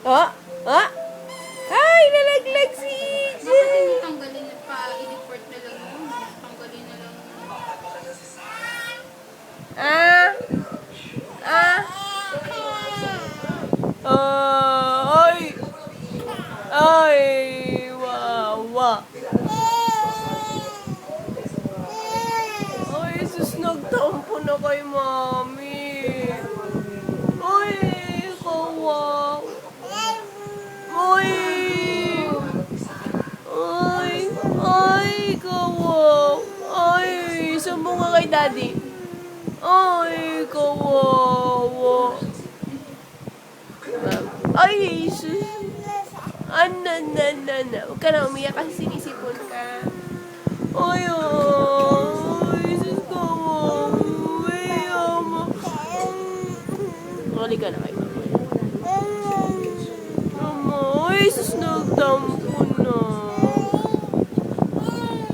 Oh? Oh? Ay, nalaglag si Bakit hindi tanggalin at pa-i-report na lang yun? Tanggalin na lang yun. Ah? Ah? Ay! Ay! Wawa! Ay, sus, nagtampo na kay mami. Ay, kawawa. Ay! Ay! Ay, kawawa. Ay, sumbong ka kay daddy. Ay, kawawa. Ay, sus. Huwag ka na umiyak kasi sinisipon ka. Ay, ay, sus, kawawa. Ay, ama. Huli ka na kay mama. Mama, ay, sus, nagtampo.